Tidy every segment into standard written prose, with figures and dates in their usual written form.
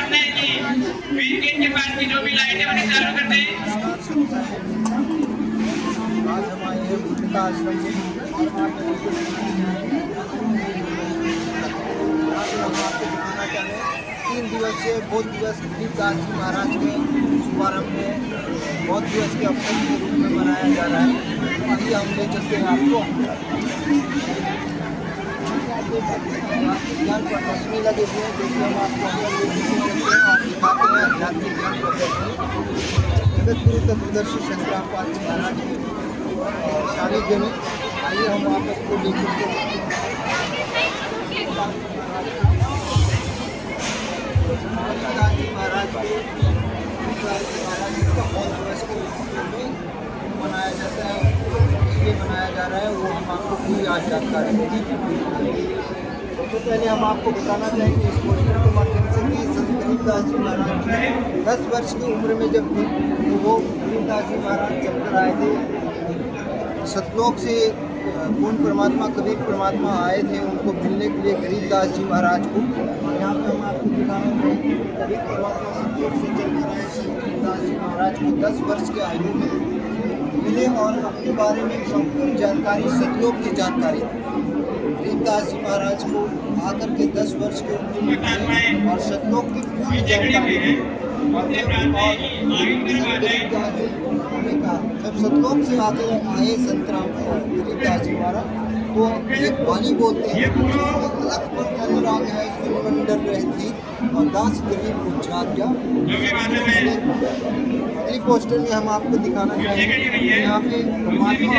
प्रार्थना है कि वीकेंड के बाद की जो भी लाइटें उन्हें चालू कर दें। आज हम आए हैं बुद्धिका आश्रम में और आज हम आपको दिखाना चाहें 3 दिवसीय बौद्ध दिवस गरीबदास जी महाराज के शुभारंभ में बौद्ध दिवस के अवसर के रूप में मनाया जा रहा है। अभी हम ले चलते हैं आपको ज्ञान प्रदर्शनी लगे हुए हैं, जो कि हम आपको अंदर ले चलते हैं और दिखाते हैं आध्यात्मिक ज्ञान प्रदर्शनी जगत गुरु तत्वदर्शी शंकराम पाल जी महाराज के सानिध्य में। आइए हम आपको ले चलते हैं महाराज का बौद्ध दिवस के रूप में मनाया जाता है। इसलिए मनाया जा रहा है वो हम आपको पूरी आज जानकारी देंगे। सबसे पहले हम आपको बताना चाहेंगे इस पोस्टर के माध्यम से कि संत गरीबदास जी महाराज 10 वर्ष की उम्र में जब थे तो वो गरीबदास जी महाराज चलकर आए थे सतलोक से। पूर्ण परमात्मा कबीर परमात्मा आए थे उनको मिलने के लिए गरीबदास जी महाराज को। और यहाँ पे हम आपको दिखाना चाहेंगे कबीर परमात्मा सतलोक से चलकर आए संत गरीबदास जी महाराज को 10 वर्ष के आयु में मिले और अपने बारे में संपूर्ण जानकारी सतलोक की जानकारी गरीबदास जी महाराज को आकर के 10 वर्ष के उम्र में और सतलोक की पूरी जानकारी जब सतलोक से आकर आए संत गरीबदास जी महाराज तो एक वाणी बोलते हैं अलग पर अनुराग है मंडल रहती और दास गरीब उच्चाज्ञा। अगली पोस्टर में हम आपको दिखाना चाहेंगे यहाँ पे परमात्मा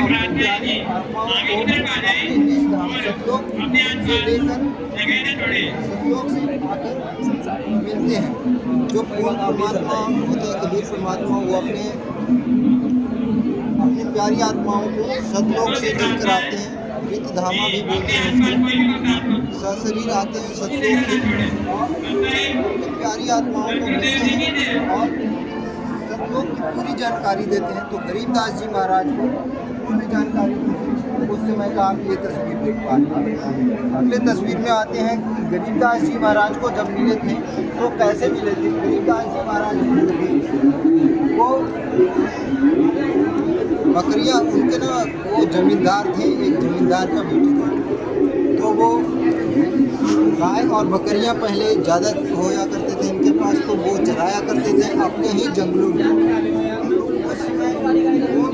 सतलोक से लेकर सतलोक से आकर मिलते हैं। जो पूर्ण परमात्मा होते हैं कबीर परमात्मा वो अपनी प्यारी आत्माओं को सतलोक से लेकर आते हैं। मृत धामा भी बोलते हैं उसको सशरीर आते हैं सतलोक से और अपनी प्यारी आत्माओं को मिलते हैं और सतलोक की पूरी जानकारी देते हैं। तो गरीबदास जी महाराज को पूरी जानकारी उस समय का आप ये तस्वीर देख पा रहे हैं। अगले तस्वीर में आते हैं गरीबदास जी महाराज को जब मिले थे तो कैसे मिले थे। गरीबदास जी महाराज वो बकरियाँ उनके ना वो जमींदार थे, एक जमींदार का बेटे थे तो वो गाय और बकरियाँ पहले ज़्यादा होया करते थे इनके पास तो वो चराया करते थे अपने ही जंगलों में। उसमें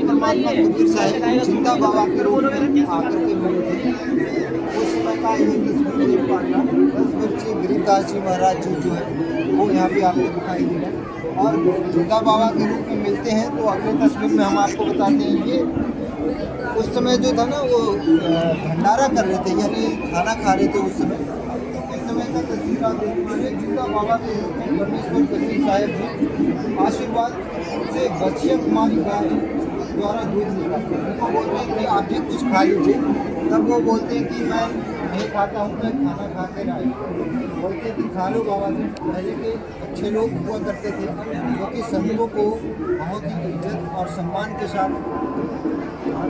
परमात्मा कबीर साहब चिंता बाबा के रूप में आकर के मिले थे। उस समय का ये तस्वीर देख पाना 10 वर्षीय गरीबदास जी महाराज जी जो है वो यहाँ पे आपको दिखाई दे रहा है और चिंता बाबा के रूप में मिलते हैं। तो अगले तस्वीर में हम आपको बताते हैं ये उस समय जो था ना वो भंडारा कर रहे थे यानी खाना खा रहे थे उस समय का तस्वीर आप देख पा रहे चिंता बाबा के रूप में परमेश्वर कबीर साहब जी आशीर्वाद से बच्चे कुमारी गाय द्वारा दूध निकालते हैं। उनको बोलते हैं कि आप भी कुछ खा लीजिए। तब वो बोलते हैं कि मैं नहीं खाता हूँ मैं खाना खा कर आए। बोलते कि खा लो बाबा जी। पहले के अच्छे लोग हुआ करते थे जो कि संतों को बहुत ही इज्जत और सम्मान के साथ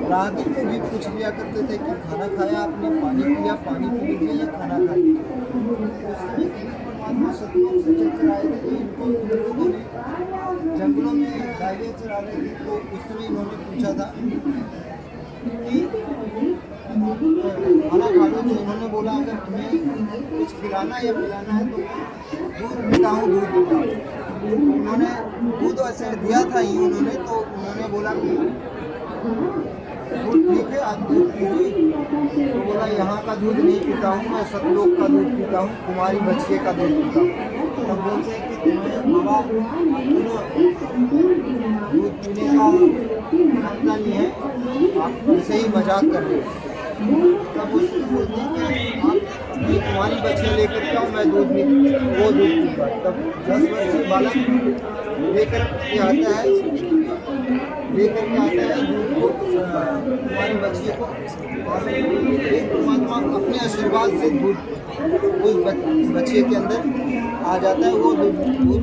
राहगीर को भी पूछ लिया करते थे कि खाना खाया आपने, पानी पिया, पानी पी लीजिए या खाना खा लीजिए। परमात्मा सतलोक से चलकर आए थे इनको लोगों ने जंगलों में गायें चरा रही थी तो उस समय इन्होंने पूछा था कि खाना खा लो। तो इन्होंने बोला अगर तुम्हें कुछ खिलाना या पिलाना है तो दूध पीता हूँ दूध पीता हूँ। उन्होंने दूध ऐसे दिया था ही उन्होंने तो उन्होंने बोला कि दूध ठीक है आज दूध पीजिए। तो बोला यहाँ का दूध नहीं पीता हूँ मैं सतलोक का दूध पीता हूँ कुमारी बछिए का दूध पीता हूँ। तब बोलते हैं कि तुम्हें बाबा दूध पीने का क्षमता नहीं है आप ऐसे ही मजाक कर रहे हो। तब उसको बोलते हैं कि आप ये कुमारी बच्चे लेकर के आओ मैं दूध वो दूध पीऊँगा। तब 10 वर्षीय बालक लेकर के आता है दूध को कुमारी बच्चे को और एक परमात्मा अपने आशीर्वाद से दूध उस बच्चे के अंदर आ जाता है। वो दूध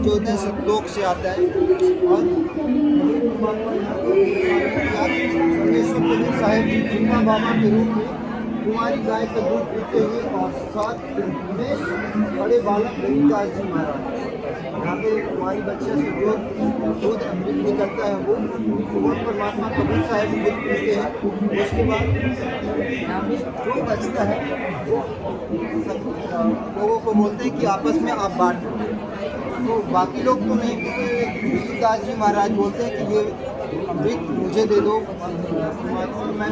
जो होता है सतलोक से आता है और परमेश्वर कबीर साहब जी चिंता बाबा के रूप में कुंवारी गाय का दूध पीते हुए और साथ में बड़े बालक गरीबदास जी महाराज, यहाँ पे कुंवारी बच्चे से जो दूध अमृत निकलता है वो परमात्मा कबीर साहब दूध पीते हैं। उसके बाद यहाँ पे जो बचता है वो सब लोगों को बोलते हैं कि आपस में आप बांट दो। तो बाकी लोग तो नहीं पीते, गरीबदास जी महाराज बोलते हैं कि ये अमृत मुझे दे दो, मैं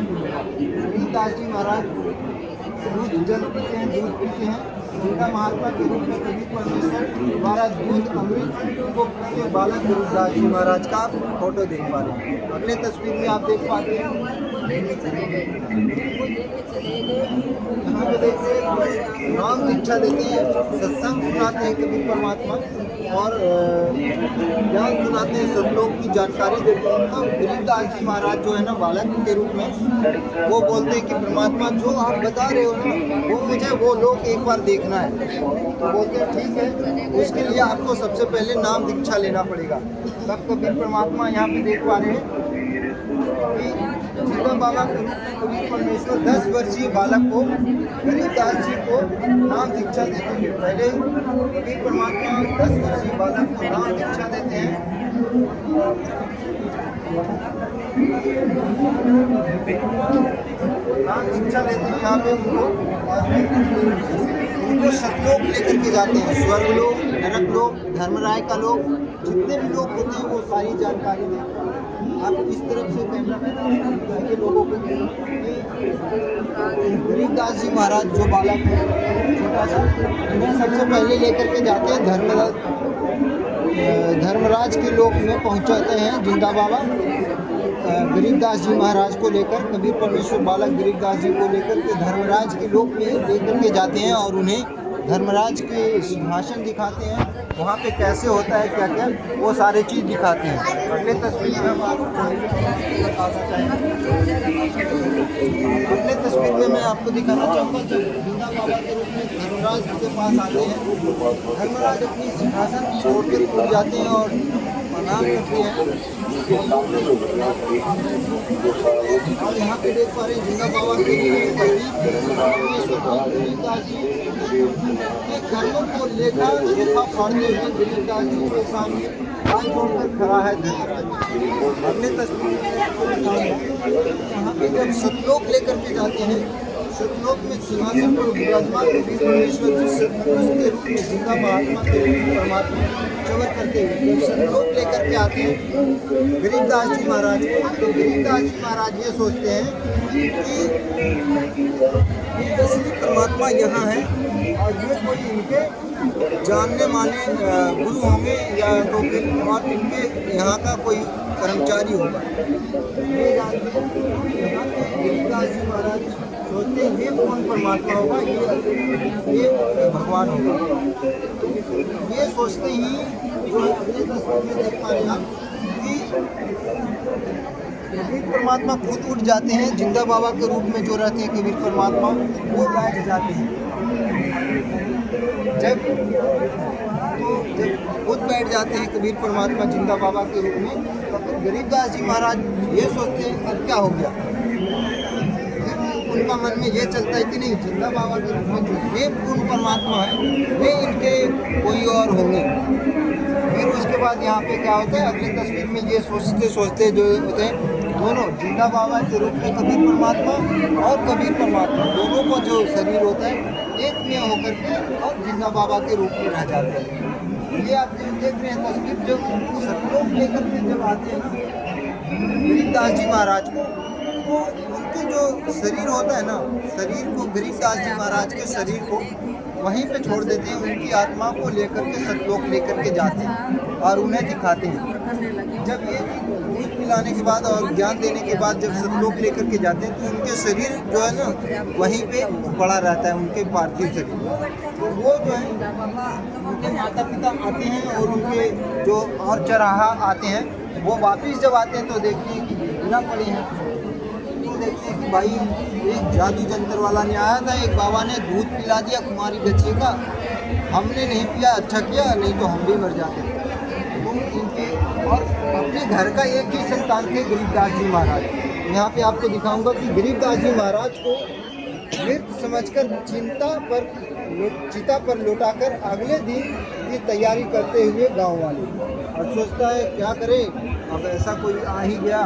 गरीबदास जी महाराज दूध जल पीते हैं, दूध पीते हैं, जिनका महात्मा के रूप में कभी परमेश्वर द्वारा दूध अमृत को पीते बालक गरीबदास जी महाराज का फोटो देख पा रहे हैं। अगले तस्वीर में आप देख पाते हैं, यहाँ पे देखते हैं नाम दीक्षा देते हैं, सत्संग सुनाते हैं कबीर परमात्मा और ज्ञान सुनाते हैं, सब लोग की जानकारी देते हैं। तो गरीबदास जी महाराज जो है ना बालक के रूप में वो बोलते हैं कि परमात्मा जो आप बता रहे हो ना वो मुझे वो लोग एक बार देखना है। तो बोलते हैं ठीक है, उसके लिए आपको सबसे पहले नाम दीक्षा लेना पड़ेगा। तब कबीर परमात्मा यहाँ पे देख पा रहे हैं कि जिंदा बाबा कबीर परमेश्वर 10 वर्षीय बालक को गरीबदास जी को नाम दीक्षा देते हैं। पहले कबीर परमात्मा 10 वर्षीय बालक को नाम दीक्षा देते हैं। नाम दीक्षा देते हैं यहाँ पे उनको सतलोक लेकर के जाते हैं, स्वर्ग लोक, नरक लोक, धर्मराय का लोक, जितने भी लोग होते हैं वो सारी जानकारी देते हैं। आप इस तरफ से कैमरा मैन के लोगों को गरीबदास जी महाराज जो बालक है छोटा सा, उन्हें सबसे पहले लेकर के जाते हैं धर्मराज के लोक में पहुंचाते हैं। जिंदा बाबा गरीबदास जी महाराज को लेकर, कबीर परमेश्वर बालक गरीबदास जी को लेकर के धर्मराज के लोक में लेकर के जाते हैं और उन्हें धर्मराज के सिंहासन दिखाते हैं। वहाँ पे कैसे होता है क्या क्या वो सारी चीज़ दिखाते हैं। अगले तस्वीर में हम आपको बताना चाहेंगे। अगले तस्वीर में मैं आपको दिखाना चाहूँगा जब जिंदा बाबा के रूप में धर्मराज के पास आते हैं, धर्मराज अपनी सिंहासन छोड़ कर उड़ जाते हैं और प्रणाम करते हैं। और यहाँ पे देख पा रहे हैं जिंदा बाबा के कर्मों को लेकर लेखा पढ़ते हुए गरीबदास जी के सामने हाथ जोड़कर खड़ा है धर्मराज। अगले तस्वीर में यहाँ पे जब सतलोक लेकर के जाते हैं, सतलोक में सिंहासन पर विराजमान कबीर परमेश्वर जी सतपुरुष के रूप में जिंदा महात्मा के रूप परमात्मा चवर करते हुए जब सतलोक लेकर के आते हैं गरीबदास जी महाराज को, तो गरीबदास जी महाराज ये सोचते हैं कि असली परमात्मा यहाँ है और ये कोई इनके जानने माने गुरु होंगे या तो फिर और इनके यहाँ का कोई कर्मचारी होगा। ये जानते हैं यहाँ के गरीबदास जी महाराज सोचते हैं ये कौन परमात्मा होगा, ये भगवान होगा। ये सोचते ही जो अपने तस्वीर में देख पा रहे हैं आप कि कबीर परमात्मा खुद उठ जाते हैं, जिंदा बाबा के रूप में जो रहते हैं कबीर परमात्मा वो बैठ जाते हैं। जब खुद बैठ जाते हैं कबीर परमात्मा जिंदा बाबा के रूप में, तो गरीबदास जी महाराज ये सोचते हैं अब क्या हो गया। उनका मन में ये चलता है कि नहीं, जिंदा बाबा के रूप में जो ये पूर्ण परमात्मा है वे इनके कोई और होंगे। फिर उसके बाद यहाँ पे क्या होता है, अगली तस्वीर में ये सोचते सोचते जो होते हैं दोनों जिंदा बाबा के रूप में कबीर परमात्मा और कबीर परमात्मा दोनों को जो शरीर होता है एक में होकर के और जिंदा बाबा के रूप में रह जाते हैं। ये आप जो देख रहे हैं तस्वीर, जब सतलोक लेकर के जब आते हैं ना गरीबदास जी महाराज को, तो उनके जो शरीर होता है ना, शरीर को गरीबदास जी महाराज के शरीर को वहीं पे छोड़ देते हैं, उनकी आत्मा को लेकर के सतलोक लेकर के जाते हैं और उन्हें दिखाते हैं। जब ये दूध पिलाने के बाद और ज्ञान देने के बाद जब सतलोक लेकर के जाते हैं तो उनके शरीर जो है ना वहीं पे पड़ा रहता है, उनके पार्थिव शरीर। तो वो जो है उनके माता पिता आते हैं और उनके जो और चराहा आते हैं वो वापिस जब आते हैं तो देखते हैं कि बिना पड़े हैं। तो देखते हैं कि भाई एक जादू जंतर वाला ने आया था, एक बाबा ने दूध पिला दिया कुमारी बच्चे का, हमने नहीं पिया, अच्छा किया, नहीं तो हम भी मर जाते। तो इनके और अपने घर का एक ही संतान थे गरीबदास जी महाराज। यहाँ पे आपको दिखाऊंगा कि गरीबदास जी महाराज को मृत समझकर चिता पर लौटाकर अगले दिन की तैयारी करते हुए गांव वाले। और सोचता है क्या करे, अब ऐसा कोई आ ही गया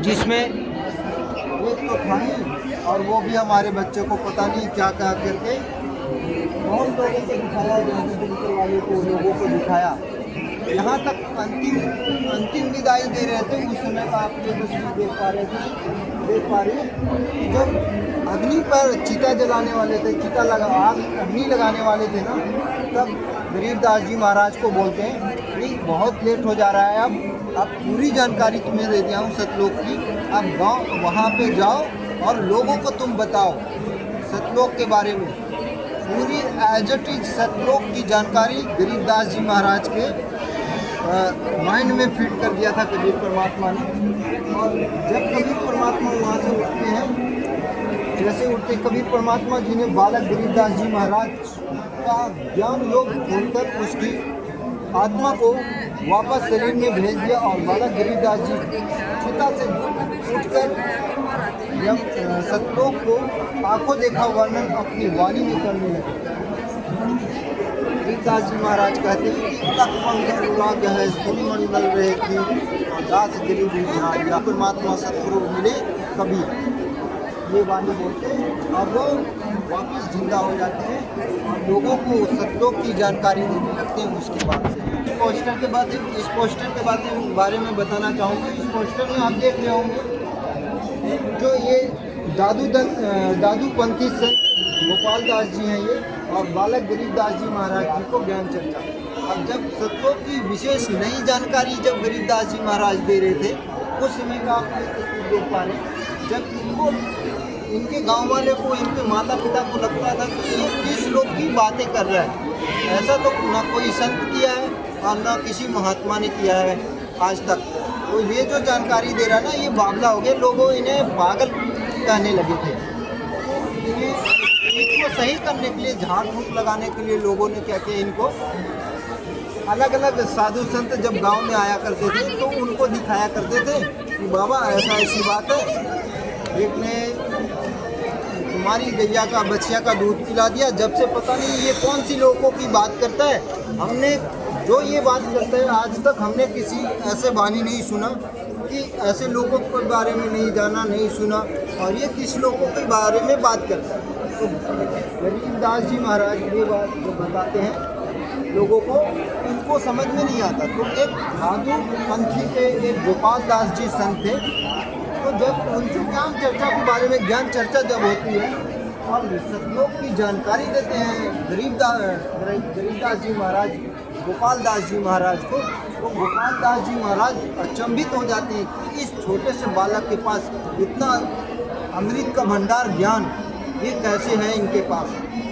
जिसमें एक तो खाएं और वो भी हमारे बच्चे को पता नहीं क्या क्या करके बहुत लोगों को दिखाया, जैसे वाले को लोगों को दिखाया, यहाँ तक अंतिम विदाई दे रहे थे। उस समय का आप ये तस्वीर देख पा रहे हैं जब अग्नि पर चिता जलाने वाले थे, अग्नि लगाने वाले थे ना, तब गरीबदास जी महाराज को बोलते हैं कि बहुत लेट हो जा रहा है, अब पूरी जानकारी तुम्हें दे दिया हूँ सतलोक की, अब गाँव वहाँ पे जाओ और लोगों को तुम बताओ सतलोक के बारे में। पूरी एज इट इज सतलोक की जानकारी गरीबदास जी महाराज के माइंड में फिट कर दिया था कबीर परमात्मा ने। और जब कबीर परमात्मा वहाँ से उठते हैं, जैसे उठते कबीर परमात्मा जी ने बालक गरीबदास जी महाराज का ज्ञान योग खोलकर उसकी आत्मा को वापस शरीर में भेज दिया और बालक गरीबदास जी चिता से उठकर सतलोक को आंखों देखा वर्णन अपनी वाणी में करने लगे। गरीबदास जी महाराज कहते हैं कि लख मंगल उलाग है सुन मंडल रहे थी दास गरीब या परमात्मा सतगुरु मिले कभी, ये वाणी बोलते हैं और वो वापस जिंदा हो जाते हैं और लोगों को सतलोक की जानकारी देने लगते हैं। उसके बाद से इस पोस्टर के बारे में बताना चाहूँगा। इस पोस्टर में आप देख रहे होंगे जो ये दादूपंथी संत गोपाल दास जी हैं ये, और बालक गरीबदास जी महाराज जी को ज्ञान चर्चा। अब जब सतलोक की विशेष नई जानकारी जब गरीबदास जी महाराज दे रहे थे, उस समय का आप देख पा रहे हैं जब इनके गांव वाले को, इनके माता पिता को लगता था कि ये किस लोग की बातें कर रहा है, ऐसा तो ना कोई संत किया है और ना किसी महात्मा ने किया है आज तक। तो ये जो जानकारी दे रहा है ना, ये बावला हो गया, लोगों इन्हें पागल कहने लगे थे। इनको सही करने के लिए, झाड़ फूक लगाने के लिए लोगों ने क्या किया, इनको अलग अलग साधु संत जब गांव में आया करते थे तो उनको दिखाया करते थे कि बाबा ऐसी बात है, एक ने तुम्हारी गैया का बछिया का दूध पिला दिया, जब से पता नहीं ये कौन सी लोगों की बात करता है। हमने जो ये बात करता है आज तक हमने किसी ऐसे वाणी नहीं सुना कि ऐसे लोगों के बारे में नहीं जाना, नहीं सुना, और ये किस लोगों के बारे में बात करता है। तो गरीबदास जी महाराज ये बात जो बताते हैं लोगों को, उनको समझ में नहीं आता। तो एक दादूपंथी के एक गोपाल दास जी संत थे, तो जब उनसे ज्ञान चर्चा के बारे में ज्ञान चर्चा जब होती है और सतलोक की जानकारी देते हैं गरीबदास जी महाराज गोपाल दास जी महाराज को, तो गोपाल दास जी महाराज अचंभित हो जाते हैं कि इस छोटे से बालक के पास इतना अमृत का भंडार ज्ञान ये कैसे है इनके पास,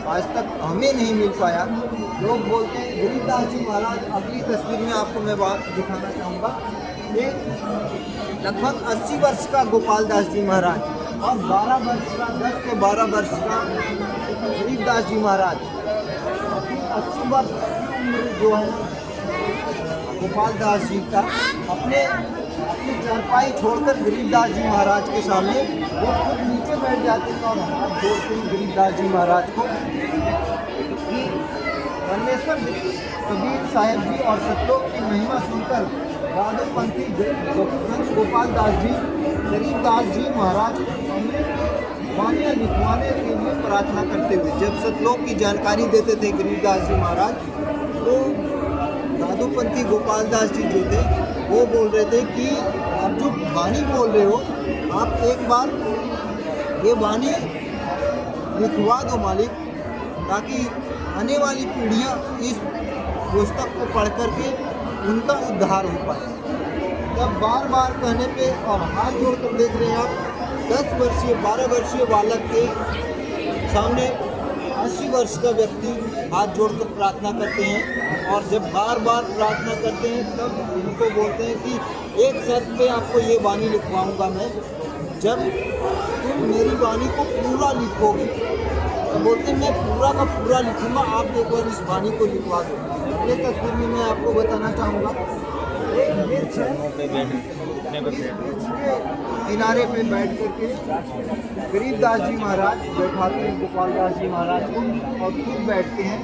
आज तक हमें नहीं मिल पाया। लोग बोलते हैं गरीबदास जी महाराज, अगली तस्वीर में आपको मैं बात दिखाना चाहूँगा, एक लगभग 80 वर्ष का गोपाल दास जी महाराज और 12 वर्ष का 10 से 12 वर्ष का गरीबदास जी महाराज, 80 वर्ष की उम्र जो है गोपाल दास जी का, अपनी चारपाई छोड़कर गरीबदास जी महाराज के सामने वो खुद नीचे बैठ जाते हैं और हाथ जोड़ते हैं गरीबदास जी महाराज को कि परमेश्वर कबीर साहेब जी और सतलोक की महिमा सुनकर दादूपंथी गोपाल दास जी गरीबदास जी महाराज वाणियाँ लिखवाने के लिए प्रार्थना करते हुए जब सतलोक की जानकारी देते थे गरीबदास जी महाराज, तो दादूपंथी गोपाल दास जी जो थे वो बोल रहे थे कि आप जो वाणी बोल रहे हो, आप एक बार ये वाणी लिखवा दो मालिक, ताकि आने वाली पीढ़ियाँ इस पुस्तक को पढ़ करके उनका उद्धार हो पाए। तब बार बार कहने पे और हाथ जोड़कर देख रहे हैं आप, 10 वर्षीय 12 वर्षीय बालक के सामने 80 वर्ष का व्यक्ति हाथ जोड़कर प्रार्थना करते हैं, और जब बार बार प्रार्थना करते हैं तब उनको बोलते हैं कि एक शर्त पे आपको ये वाणी लिखवाऊंगा मैं, जब तुम मेरी वाणी को पूरा लिखोगे। तो बोलते हैं मैं पूरा का पूरा लिखूंगा, आप एक बार इस वाणी को लिखवा दो। अगले तस्वीर में मैं आपको बताना चाहूँगा, एक वृक्ष है इसके किनारे पे बैठ करके गरीबदास जी महाराज बैठाते हैं गोपाल दास जी महाराज को और खुद बैठते हैं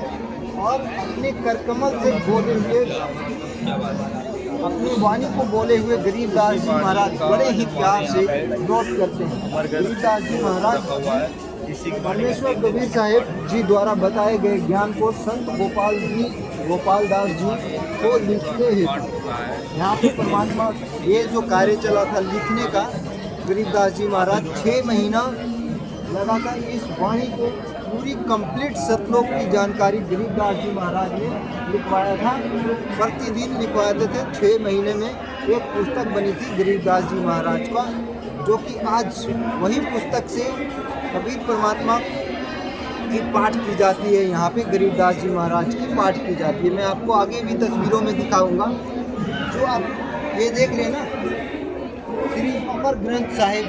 और अपने करकमल से बोले हुए अपनी वाणी को बोले हुए गरीबदास जी महाराज बड़े ही प्यार से नोट करते हैं। गरीबदास जी महाराज परमेश्वर कबीर साहिब जी द्वारा बताए गए ज्ञान को संत गोपाल दास जी को लिखते हैं। यहाँ पे परमात्मा ये जो कार्य चला था लिखने का, गरीबदास जी महाराज 6 महीना लगातार इस वाणी को पूरी कंप्लीट सतलोक की जानकारी गरीबदास जी महाराज ने लिखवाया था। प्रतिदिन लिखवाते थे। 6 महीने में एक पुस्तक बनी थी गरीबदास जी महाराज का, जो कि आज वही पुस्तक से कबीर परमात्मा की पाठ की जाती है। यहाँ पे गरीबदास जी महाराज की पाठ की जाती है। मैं आपको आगे भी तस्वीरों में दिखाऊंगा। जो आप ये देख रहे हैं ना, श्री अमर ग्रंथ साहिब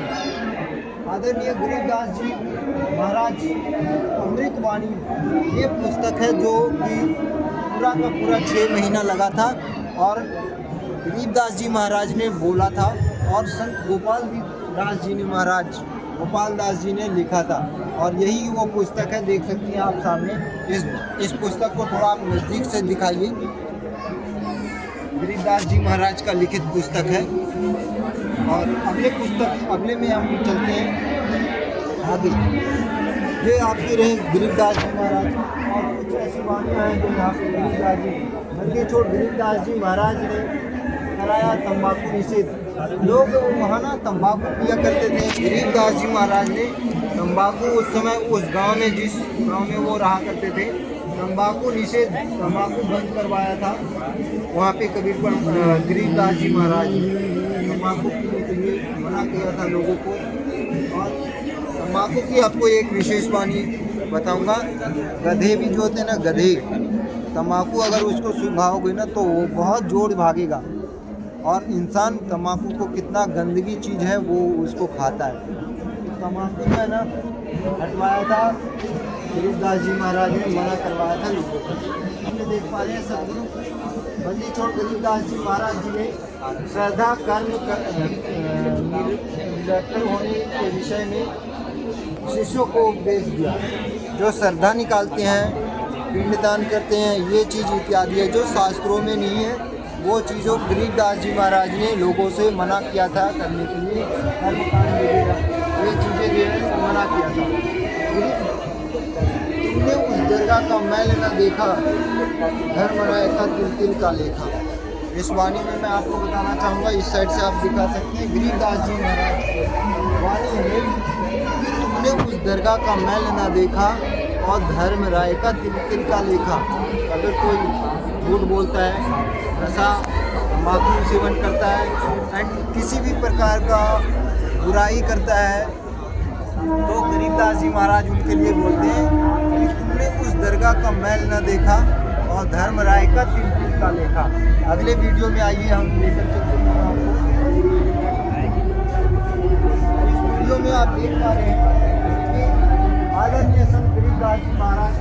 आदरणीय गरीबदास जी महाराज अमृतवाणी, ये पुस्तक है जो कि पूरा का पूरा 6 महीना लगा था और गरीबदास जी महाराज ने बोला था और संत गोपाल दास जी ने लिखा था। और यही वो पुस्तक है, देख सकती हैं आप सामने। इस पुस्तक को थोड़ा आप नज़दीक से दिखाइए। गरीबदास जी महाराज का लिखित पुस्तक है। और अगले में हम चलते हैं आगे। ये आपके रहे गरीबदास जी महाराज और कुछ ऐसी वाणियाँ हैं जो यहाँ पे गरीबदास जी मंदिर छोड़ गरीबदास जी महाराज ने कराया तंबाकू निषेध। लोग वहाँ ना तंबाकू पिया करते थे। गरीबदास जी महाराज ने तंबाकू उस समय उस गांव में, जिस गांव में वो रहा करते थे, तंबाकू निषेध, तंबाकू बंद करवाया था। वहाँ पे गरीबदास जी महाराज ने तंबाकू पीने के लिए मना किया था लोगों को। और तंबाकू की आपको एक विशेष वाणी बताऊंगा। गधे भी जो होते हैं ना, गधे, तंबाकू अगर उसको सुंघाओगे ना तो वो बहुत जोर भागेगा। और इंसान तंबाकू को कितना गंदगी चीज़ है वो उसको खाता है। तंबाकू जो है ना हटवाया था गरीबदास जी महाराज ने, मना करवाया था लोगों को। हमने देख पा रहे हैं सदगुरु बंदी छोड़ गरीबदास जी महाराज जी ने श्रद्धा कर्म निरंतर होने के विषय में शिष्यों को उपदेश दिया। जो श्रद्धा निकालते हैं, पिंडदान करते हैं, ये चीज़ इत्यादि है जो शास्त्रों में नहीं है, वो चीज़ों गरीबदास जी महाराज ने लोगों से मना किया था करने के लिए। कर्मकांड वगैरह ये चीज़ें जो है मना किया था। तुमने उस दरगाह का मैल न देखा, धर्म राय का तिल तिल का लेखा। इस वाणी में मैं आपको बताना चाहूँगा, इस साइड से आप दिखा सकते हैं, गरीबदास जी महाराज वाणी है कि तुमने उस दरगाह का मैल न देखा और धर्म राय का तिल तिल का लेखा। अगर कोई झूठ बोलता है, नशा तंबाकू सेवन करता है एंड किसी भी प्रकार का बुराई करता है, तो गरीबदास जी महाराज उनके लिए बोलते हैं कि तुमने उस दरगाह का मैल न देखा और धर्म राय का तिल तिल का लेखा। अगले वीडियो में आइए हम लेकर चलते हैं आपको। इस वीडियो में आप देख पा रहे हैं कि आदरणीय संत गरीबदास जी महाराज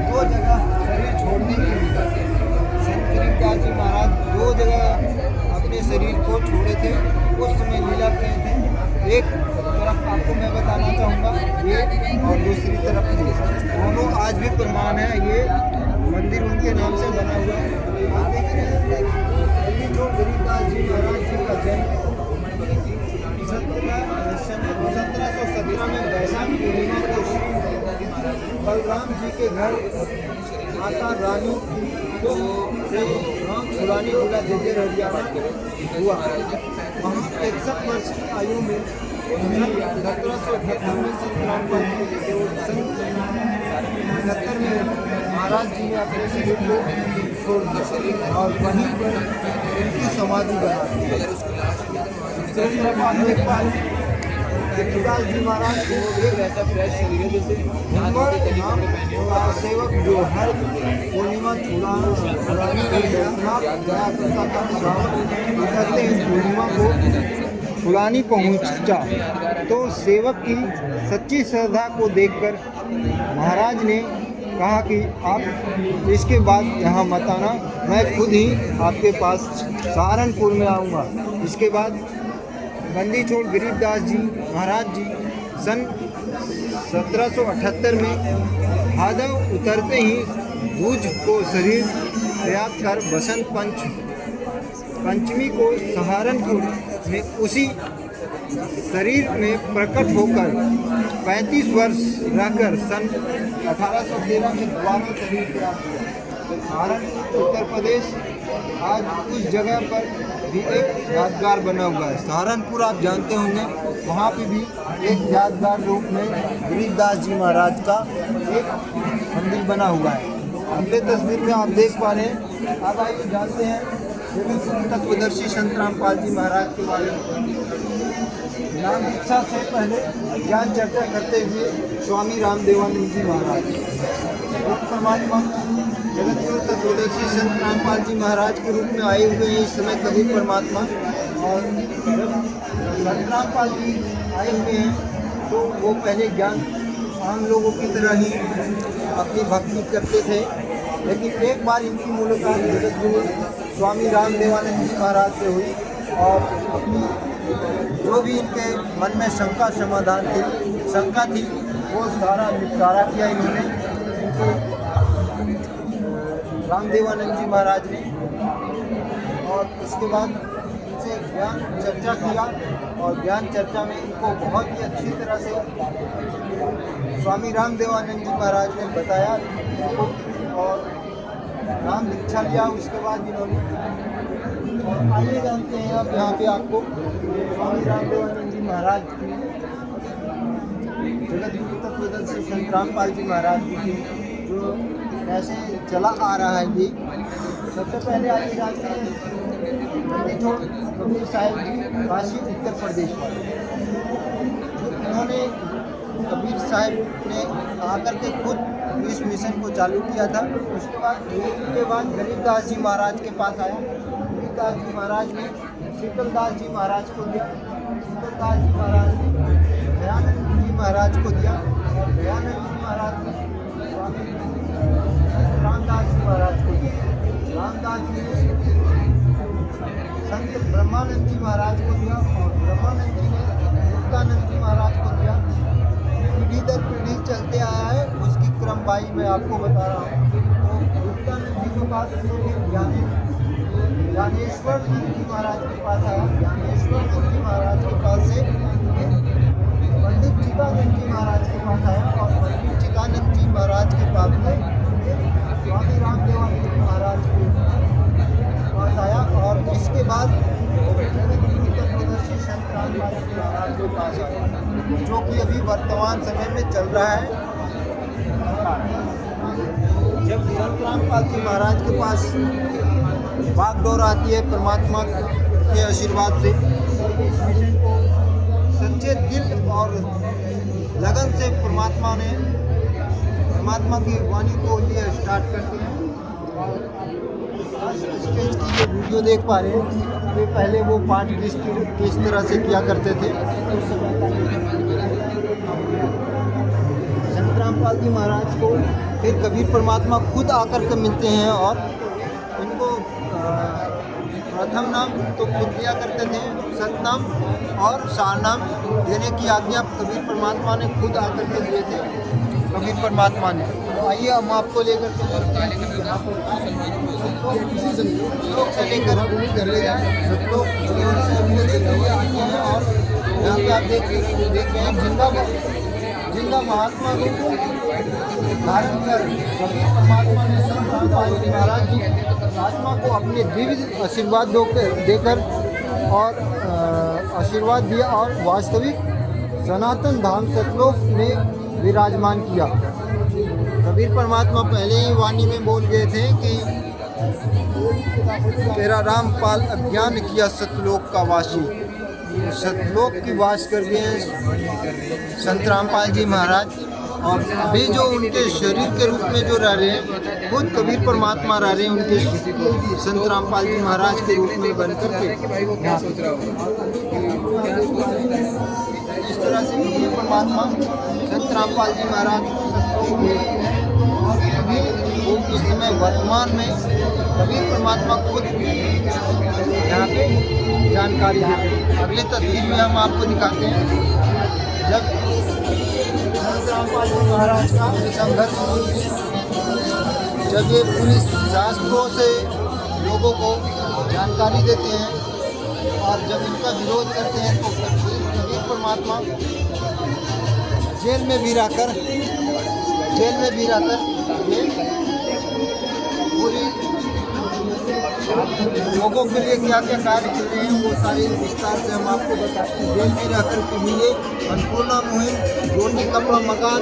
2 जगह शरीर छोड़ने के लिए, संत गरीबदास जी महाराज 2 जगह अपने शरीर को छोड़े थे। उस समय लीला किए थे। एक तरफ आपको मैं बताना चाहूँगा ये, और दूसरी तरफ ये, दोनों आज भी प्रमाण है। ये मंदिर उनके नाम से बना हुआ है। आप देख रहे हैं जो गरीबदास जी महाराज जी का जन्म 1717 में बैसाख पूर्णिमा को बलराम जी के घर माता रानी को राम छुड़ाने वाला जजेर हरियाणा हुआ। वहाँ 61 वर्ष की आयु में 1778 में संत में महाराज जी ने अपने शरीर को छोड़ दिया और वहीं पर उनकी समाधि बना दी। गरीबदास जी महाराज को एक सेवक जो हर पूर्णिमा पूर्णिमा को छुड़ानी पहुँचा, तो सेवक की सच्ची श्रद्धा को देखकर महाराज ने कहा कि आप इसके बाद यहाँ मत आना, मैं खुद ही आपके पास सहारनपुर में आऊँगा। इसके बाद बंदी छोड़ गरीबदास जी महाराज जी सन 1778 में भादव उतरते ही दूज को शरीर त्याग कर बसंत पंचमी को सहारनपुर में उसी शरीर में प्रकट होकर 35 वर्ष रहकर सन 1813 में दोबारा शरीर त्याग किया। सहारनपुर उत्तर प्रदेश आज उस जगह पर भी एक यादगार बना हुआ है। सहारनपुर आप जानते होंगे, वहाँ पे भी एक यादगार रूप में गरीबदास जी महाराज का एक मंदिर बना हुआ है। अगले तस्वीर में आप देख पा रहे हैं। अब आइए जानते हैं तत्वदर्शी संत रामपाल जी महाराज के बारे में। ज्ञान दीक्षा से पहले ज्ञान चर्चा करते हुए स्वामी रामदेवानंद जी महाराज परमात्मा जगत गुरु तत्वदर्शी संत रामपाल जी महाराज के रूप में आए हुए हैं इस समय कबीर परमात्मा। और जब संत रामपाल जी आए हुए हैं तो वो पहले ज्ञान आम लोगों की तरह ही अपनी भक्ति करते थे, लेकिन एक बार इनकी मुलाकात जगत गुरु स्वामी रामदेवानंद जी महाराज से हुई और अपनी जो भी इनके मन में शंका थी वो सारा निपटारा किया इन्होंने, इनके रामदेवानंद जी महाराज ने। और उसके बाद इनसे ज्ञान चर्चा किया और ज्ञान चर्चा में इनको बहुत ही अच्छी तरह से स्वामी रामदेवानंद जी महाराज ने बताया इनको और नाम दीक्षा लिया। उसके बाद इन्होंने और आइए जानते हैं अब यहाँ पे आपको स्वामी रामदेवानंद जी महाराज की जगत गुरु तत्वदर्शी संत रामपाल जी महाराज की जो कैसे चला आ रहा है ये। सबसे पहले आइए जानते हैं बंदी छोड़ कबीर साहिब जी काशी उत्तर प्रदेश में। उन्होंने कबीर साहिब ने आकर के खुद इस मिशन को चालू किया था। उसके बाद गरीबदास जी महाराज के पास आया। गरीबदास जी महाराज ने शीतलदास जी महाराज को दिया, शीतलदास जी महाराज ने दयानंद जी महाराज को दिया और दयानंद जी महाराज ने स्वामी रामदास जी महाराज को दिया। रामदास जी ने संत ब्रह्मानंद जी महाराज को दिया और ब्रह्मानंद जी ने मुक्तानंद जी महाराज को दिया। पीढ़ी दर पीढ़ी चलते आया है, उसकी क्रमवाही मैं आपको बता रहा हूँ। तो मुक्तानंद जी के पास ज्ञानेश्वर नंद जी महाराज के पास आया। ज्ञानेश्वर नंद जी महाराज के पास से पंडित चिदानंद जी महाराज के पास आया और पंडित चिदानंद जी महाराज के पास से स्वामी रामदेवानंद जी महाराज के पास आया और इसके बाद जगत गुरु तत्वदर्शी संत रामपाल जी महाराज के पास आया, जो कि अभी वर्तमान समय में चल रहा है। जब संत रामपाल जी महाराज के पास बागडोर आती है परमात्मा के आशीर्वाद से, इस मिशन को सच्चे दिल और लगन से परमात्मा की वाणी को ये स्टार्ट करते हैं। स्टेज की ये वीडियो देख पा रहे हैं, ये पहले वो पाठ किस तरह से किया करते थे। संत रामपाल जी महाराज को फिर कबीर परमात्मा खुद आकर के मिलते हैं और इनको प्रथम नाम तो खुद दिया करते थे, सतनाम और सारनाम देने की आज्ञा कबीर परमात्मा ने खुद आकर के दिए थे कबीर परमात्मा ने। तो आइए हम आपको लेकर के यहाँ पर से लेकर सतलोक और यहाँ पे आप देख रहे हैं जिंदा महात्मा को धारण कर कबीर परमात्मा ने संत रामपाल जी महाराज जी आत्मा को अपने दिव्य आशीर्वाद देकर और आशीर्वाद दिया और वास्तविक सनातन धाम सतलोक में विराजमान किया। कबीर परमात्मा पहले ही वाणी में बोल गए थे कि तेरा रामपाल अज्ञान किया सतलोक का वासी। सतलोक की वास कर गए संत रामपाल जी महाराज और अभी जो उनके शरीर के रूप में जो रह रहे हैं खुद कबीर परमात्मा रह रहे हैं उनके संत रामपाल जी महाराज के रूप में बनकर के। इस तरह से कबीर परमात्मा संत रामपाल जी महाराज और अभी इस समय वर्तमान में कबीर परमात्मा खुद यहाँ पे जानकारी देते हैं। अगले तस्वीर में हम आपको दिखाते हैं जब रामपाल जी महाराज का संघर्ष जब ये पुलिस शास्त्रों से लोगों को जानकारी देते हैं और जब इनका विरोध करते हैं तो कबीर परमात्मा जेल में भी रहकर ये पूरी लोगों के लिए क्या क्या कार्य कर रहे हैं वो सारे विस्तार से हम आपको बताते हैं। जेल में रहकर के भी ये अन्नपूर्णा मुहिम, रोटी कपड़ा मकान,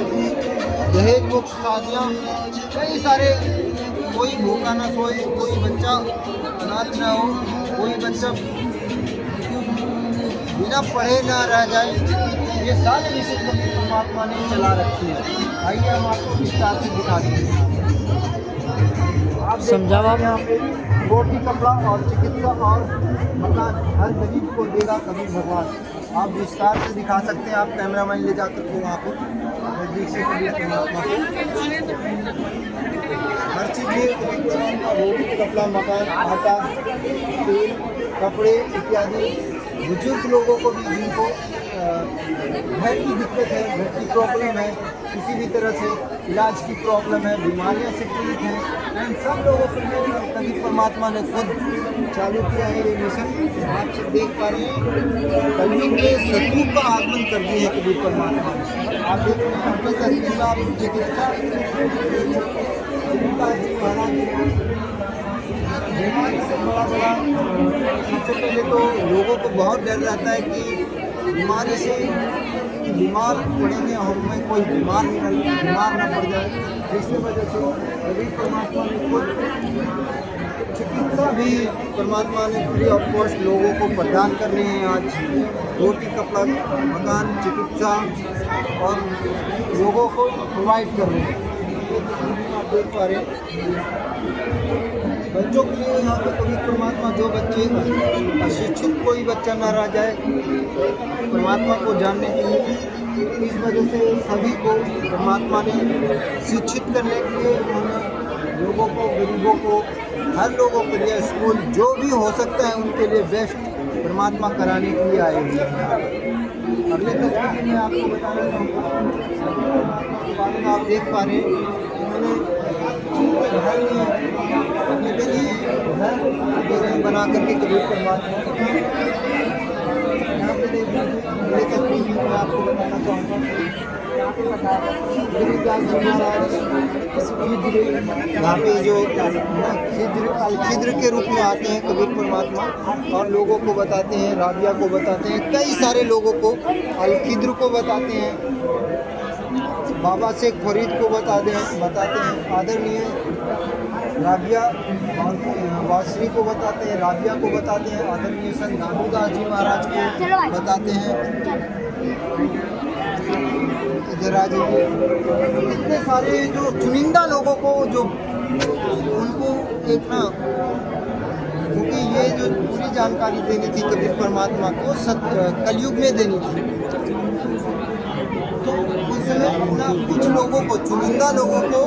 दहेज मुक्त शादियाँ, कई सारे, कोई भूखा ना सोए, कोई बच्चा अनाथ ना हो, कोई बच्चा बिना पढ़े ना रह जाए, ये सारे विषय परमात्मा ने चला रखी है। आइए हम आपको विस्तार से दिखाते हैं। आप समझाओ आप यहाँ पे रोटी कपड़ा और चिकित्सा और मकान हर गरीब को देगा कबीर भगवान। आप विस्तार से दिखा सकते हैं, आप कैमरामैन ले जाकर के वहाँ पर नजदीक से कबीर परमात्मा को हर चीज़ ये रोटी कपड़ा मकान आटा तेल कपड़े इत्यादि बुजुर्ग लोगों को भी जिनको घर की दिक्कत है, घर की प्रॉब्लम है, किसी भी तरह से इलाज की प्रॉब्लम है, बीमारियों से पीड़ित हैं, इन सब लोगों के लिए कबीर परमात्मा ने खुद चालू किया है ये मिशन। आप सब देख पा रहे हैं कलयुग में सतयुग का आगमन कर दिया है कबीर परमात्मा ने। आप देख रहे हैं अपनी तस्वीर में आप चिकित्सा बीमारी से बड़ा सबसे पहले तो लोगों को बहुत डर रहता है कि बीमारी से बीमार पड़ेंगे, हमें कोई बीमार न पड़ जाए, जिसकी वजह से कबीर परमात्मा ने खुद चिकित्सा भी परमात्मा ने फ्री ऑफ कॉस्ट लोगों को प्रदान कर रहे हैं। आज रोटी कपड़ा मकान चिकित्सा और लोगों को प्रोवाइड कर रहे हैं। आप देख पा रहे हैं बच्चों के लिए यहाँ पे कबीर परमात्मा, जो बच्चे अशिक्षित कोई बच्चा ना रह जाए परमात्मा को जानने के लिए, इस वजह से सभी को परमात्मा ने शिक्षित करने के लिए उन्होंने लोगों को, गरीबों को, हर लोगों के लिए स्कूल जो भी हो सकता है उनके लिए बेस्ट परमात्मा कराने के लिए आए हुए हैं। अगले तस्वीर में आपको बताना चाहूँगा, आप देख पा रहे हैं उन्होंने घर अपने के लिए घर बना करके कबीर परमात्मा यहाँ पे देख अगले तस्वीर में मैं आपको बताना चाहूँगा गिरिदास जी महाराज यहाँ पे जो खिद्र के रूप में आते हैं कबीर परमात्मा और लोगों को बताते हैं, राबिया को बताते हैं, कई सारे लोगों को अलखिद्र को बताते हैं, बाबा शेख फरीद को बताते हैं, आदरणीय राबिया वासरी को बताते हैं, राबिया को बताते हैं, आदरणीय संत नानूदास जी महाराज को बताते हैं, इधर आ जाइए। इतने सारे जो चुनिंदा लोगों को जो उनको एक ना, क्योंकि ये जो दूसरी जानकारी देनी थी कबीर परमात्मा को कलयुग में देनी थी, तो उसमें कुछ लोगों को, चुनिंदा लोगों को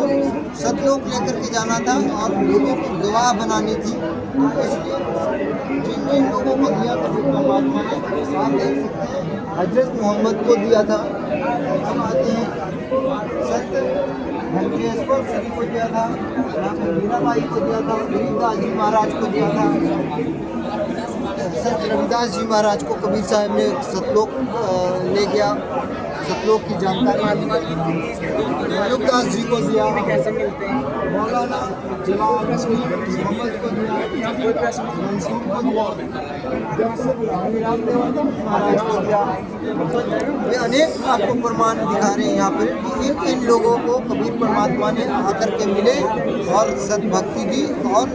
सतलोक लेकर के जाना था और लोगों को गवाह बनानी थी। तो इसलिए जिन लोगों को दिया कबीर परमात्मा ने, आप देख सकते हैं हजरत मोहम्मद को दिया था, हम आते हैं संत घंटेश्वर श्री को दिया था, यहाँ पर मीराबाई को दिया था, गरीबदास जी महाराज को दिया था, संत रविदास जी महाराज को कबीर साहब ने सतलोक ले गया, सतलोक की जानकारी मलुकदास जी को दिया, मौलाना जलाल मोहम्मद को दिया, मंसूर को दिया, महाराज को दिया। ये अनेक आपको प्रमाण दिखा रहे हैं यहाँ पर इन लोगों को कबीर परमात्मा ने आकर के मिले और सतभक्ति दी और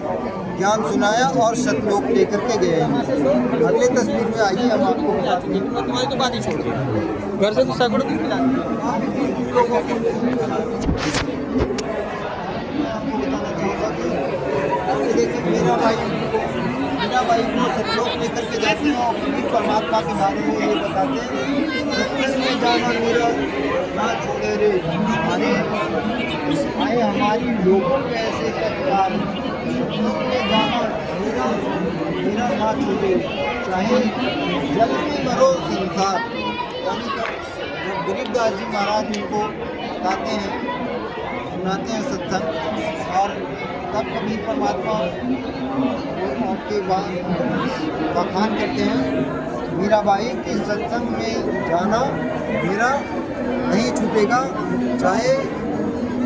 ज्ञान सुनाया और सतलोक लेकर के गए हैं। अगले तस्वीर में आइए हम आपको बताते हैं, तुम्हारी तो बात ही छोड़ घर से तो सैकड़ों दिन लोगों को देखिए मीरा बाई को सतलोक लेकर के जाते हैं और कबीर परमात्मा के बारे में ये बताते हैं, सत्संग में जाना मेरा ना छोड़े रे आए हमारी लोगों के ऐसे कत्यार, सतलोक में जाना बिना ना छूटे, चाहे जल में मरो संसार। यानी जब गरीबदास जी महाराज इनको गाते हैं, सुनाते हैं सत्संग, और तब कबीर परमात्मा आपके बखान करते हैं मीराबाई की सत्संग में जाना मेरा नहीं छूटेगा, चाहे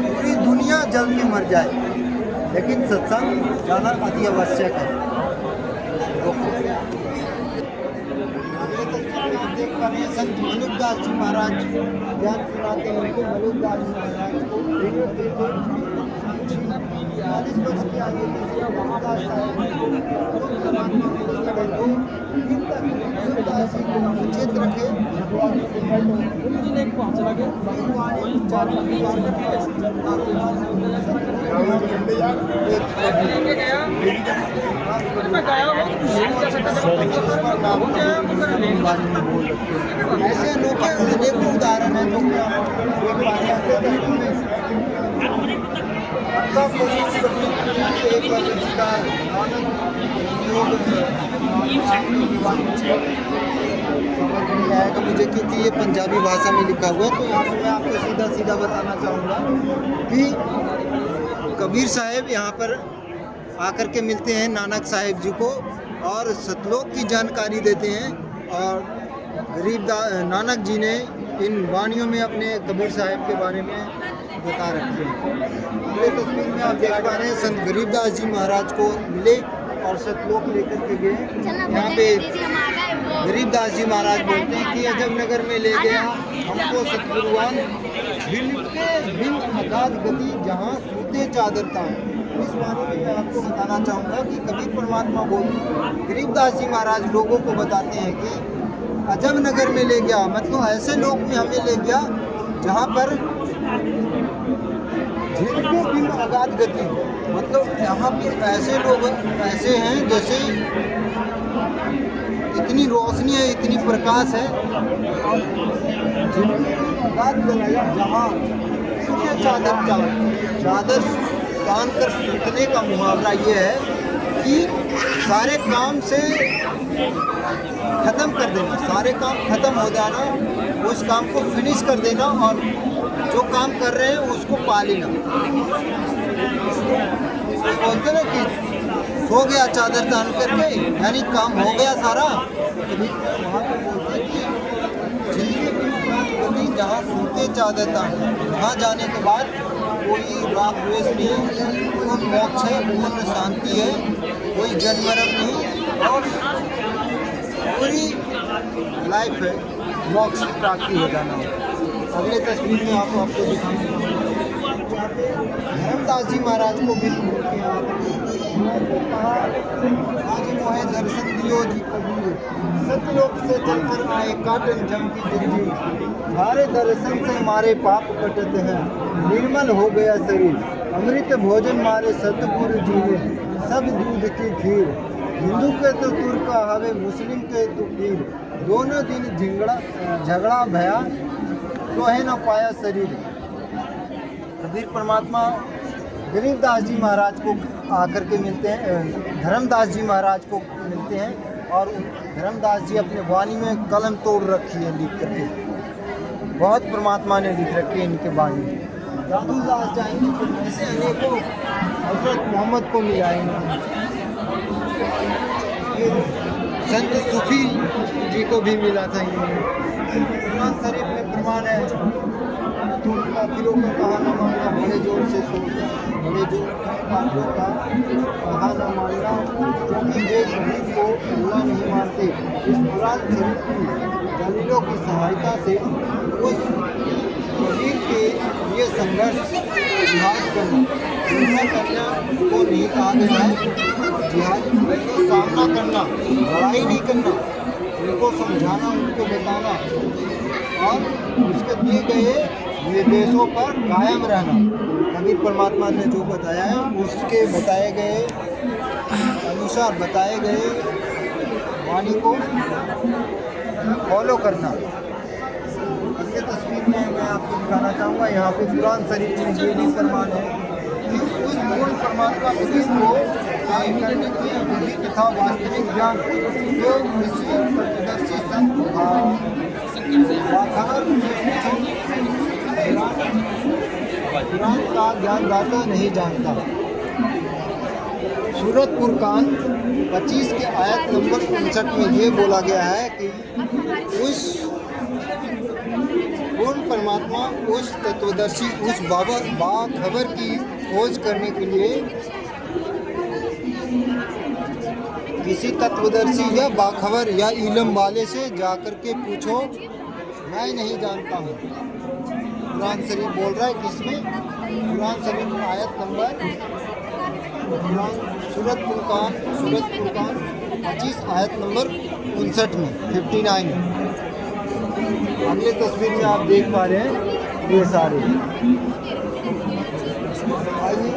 पूरी दुनिया जल में मर जाए, लेकिन सत्संग जाना अति आवश्यक है। देख पा रहे हैं संत मनुदास जी महाराज ज्ञान सुनाते हैं उनको। मनुदास जी महाराज को 40 वर्ष की आयु में मनुदास साहब मनुदास जी को उचित रखे ऐसे अनोखे अनेकों उदाहरण हैं जो आएगा मुझे, क्योंकि ये पंजाबी भाषा में लिखा हुआ है, तो यहाँ पर मैं आपको सीधा सीधा बताना चाहूँगा कि कबीर साहब यहाँ पर आकर के मिलते हैं नानक साहिब जी को और सतलोक की जानकारी देते हैं, और नानक जी ने इन वाणियों में अपने कबीर साहब के बारे में बता रखे हैं। अगले तस्वीर में आप देख पा रहे हैं संत गरीबदास जी महाराज को मिले और सतलोक लेकर के गए। यहाँ पे गरीबदास जी महाराज बोलते हैं कि अजब नगर में ले गया हमको सतगुरुवान, बिन अगाध गति जहाँ सूते चादर तान। इस बारे में मैं आपको बताना चाहूँगा कि कबीर परमात्मा गरीबदास जी महाराज लोगों को बताते हैं कि अजब नगर में ले गया, मतलब ऐसे लोग में हमें ले गया जहाँ पर जिनके बिन अगाध गति, मतलब यहाँ पे ऐसे लोग ऐसे हैं जैसे इतनी रोशनी है, इतनी प्रकाश है, जिनके अगाध गति जहाँ चादर तान कर सूतने का मुहावरा ये है कि सारे काम से ख़त्म कर देना, सारे काम ख़त्म हो जाना, उस काम को फिनिश कर देना और जो काम कर रहे हैं उसको पा लेना। बोलते ना कि सो गया चादर तान करके, यानी काम हो गया सारा। वहाँ पर बोलते हैं कि जिंदगी जहाँ सूते चादर तान, वहाँ जाने के बाद कोई राग द्वेष नहीं, पूर्ण मोक्ष है, पूर्ण शांति है, कोई जन्म मरण नहीं और पूरी लाइफ है, मोक्ष की प्राप्ति हो जाना है। अगले तस्वीर में आपको दिखाऊंगा धर्मदास जी महाराज को भी कहा आज मोहे दर्शन दियो जी कबीर, सतलोक से चलकर आए काटन जम की जंजीर, हमारे दर्शन से हमारे पाप कटते हैं, निर्मल हो गया शरीर, अमृत भोजन मारे सतगुरु जी ने, सब दूध की खीर, हिंदू के तो तुर्का हवे मुस्लिम के तो पीर, दोनों दिन झगड़ा भया तो है न पाया शरीर। कबीर परमात्मा गरीबदास जी महाराज को आकर के मिलते हैं, धर्मदास जी महाराज को मिलते हैं और धर्मदास जी अपने वाणी में कलम तोड़ रखी है लिख करके, बहुत परमात्मा ने लिख रखी है इनके वाणी में। दादूदास जाएंगे तो ऐसे अनेकों हजरत मोहम्मद को मिलाएंगे। संत सूफी जी को भी मिला था इन्होंने। कुरान शरीफ में प्रमाण है, तुम काफिरों का कहा न मानना, बड़े जोर से सोचना, बड़े जोर काफिरों का कहा न मानना, क्योंकि वे कभी को अल्लाह नहीं मानते। इस कुरान शरीफ की दलीलों की सहायता से उस कबीर के लिए संघर्ष जिहाद करना, हिंसा करना को नहीं कहा गया है। जिहाद को सामना करना, लड़ाई नहीं करना, उनको समझाना, उनको बताना और उसके दिए गए निर्देशों पर कायम रहना। कबीर परमात्मा ने जो बताया है उसके बताए गए अनुसार बताए गए वाणी को फॉलो करना। अगले तस्वीर में मैं आपको दिखाना चाहूँगा, यहाँ पे कुरान शरीफ में ये भी फरमान है कि उस मूल परमात्मा कबीर को प्राप्त करने की विधि तथा वास्तविक ज्ञान जो ऋषि तत्वदर्शी संत बाखबर पुराण का ज्ञानदाता नहीं जानता। सूरतपुर कांड 25 के आयत नंबर 59 में ये बोला गया है कि उस पूर्ण परमात्मा, उस तत्वदर्शी, उस बाखबर की खोज करने के लिए किसी तत्वदर्शी या बाखबर या इल्म वाले से जाकर के पूछो, मैं नहीं जानता हूँ। कुरान शरीफ बोल रहा है किसमें? कुरान शरीफ आयत नंबर सूरत फुरकान 25 आयत नंबर 59 में 59। अगले तस्वीर में आप देख पा रहे हैं ये सारे। आइए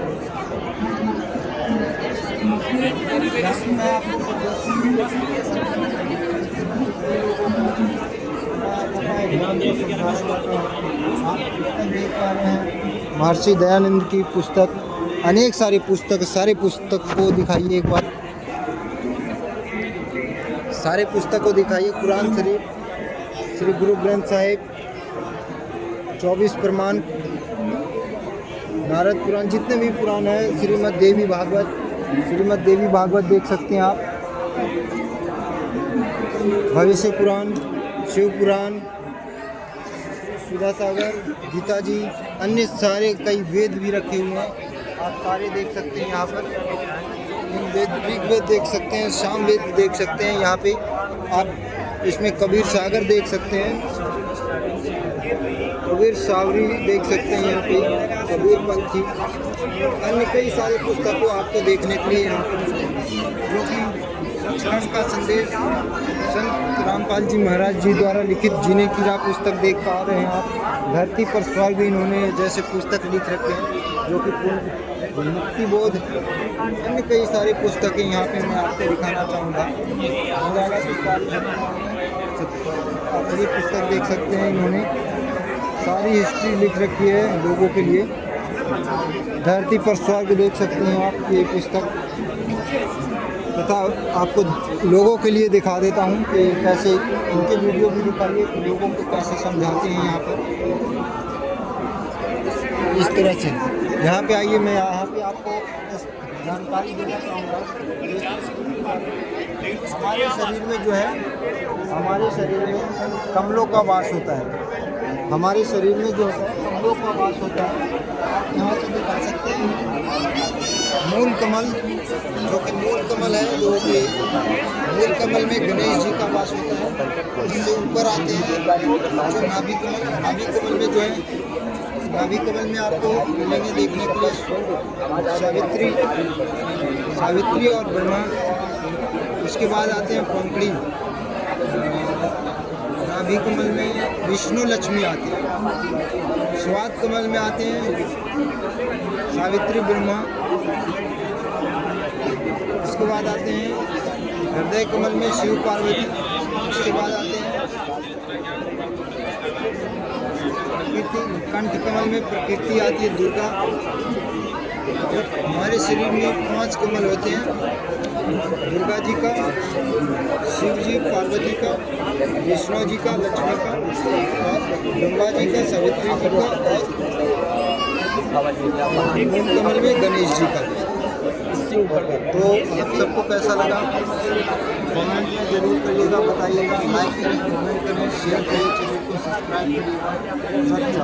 मैं आपको महर्षि दयानंद की पुस्तक, अनेक सारी पुस्तक, सारे पुस्तक को दिखाइए एक बार, सारे पुस्तक को दिखाइए। कुरान शरीफ, श्री गुरु ग्रंथ साहिब, 24 प्रमाण, नारद पुराण, जितने भी पुराण है, श्रीमद् देवी भागवत देख सकते हैं आप, भविष्य पुराण, शिव पुराण, सुधा सागर, गीता जी, अन्य सारे कई वेद भी रखे हुए हैं, आप सारे देख सकते हैं यहाँ पर। ऋग वेद देख सकते हैं, साम वेद देख सकते हैं यहाँ पे आप। इसमें कबीर सागर देख सकते हैं, कबीर सावरी देख सकते हैं यहाँ पे, कबीर पंथी, अन्य कई सारे पुस्तकों आपको देखने के लिए यहाँ पर, जो कि धर्म का संदेश संत रामपाल जी महाराज जी द्वारा लिखित जीने की राह पुस्तक देख पा रहे हैं आप। धरती पर स्वर्ग इन्होंने जैसे पुस्तक लिख रखे हैं, जो कि मुक्ति बोध, अन्य कई सारी पुस्तकें यहाँ पे मैं आपको दिखाना चाहूँगा। आप ये पुस्तक देख सकते हैं, इन्होंने सारी हिस्ट्री लिख रखी है लोगों के लिए। धरती पर स्वर्ग देख सकते हैं आप, ये पुस्तक, तथा आपको लोगों के लिए दिखा देता हूँ कि कैसे इनके वीडियो भी दिखाइए कि लोगों को कैसे समझाते हैं यहाँ पर। इस तरह से यहाँ पे आइए, मैं यहाँ पे आपको जानकारी देना चाहूँगा। हमारे शरीर में जो है, हमारे शरीर में कमलों का वास होता है। हमारे शरीर में जो कमलों का वास होता है, आप यहाँ से दिखा सकते हैं। मूल कमल, जो कि मूल कमल है, जो कि मूल कमल में गणेश जी का वास होता है। इससे ऊपर आते हैं जो नाभि कमल, नाभि कमल में जो है, नाभि कमल में आपको मिलेंगे देखने के लिए सावित्री और ब्रह्मा। उसके बाद आते हैं पंखड़ी, नाभि कमल में विष्णु लक्ष्मी आते हैं। स्वाद कमल में आते हैं सावित्री ब्रह्मा। उसके बाद आते हैं हृदय कमल में शिव पार्वती। उसके बाद आते हैं कंठ कमल में प्रकृति आती है, दुर्गा। हमारे शरीर में 5 कमल होते हैं, दुर्गा जी का, शिव जी, पार्वती का, विष्णु जी का, लक्ष्मी का, और ब्रह्मा जी का, सावित्री जी का, और कमल में गणेश जी का। इससे ऊपर का। तो आप सबको कैसा लगा कमेंट में जरूर करिएगा, बताइएगा, लाइक करें, कमेंट करें, शेयर करें, चैनल को सब्सक्राइब करिएगा।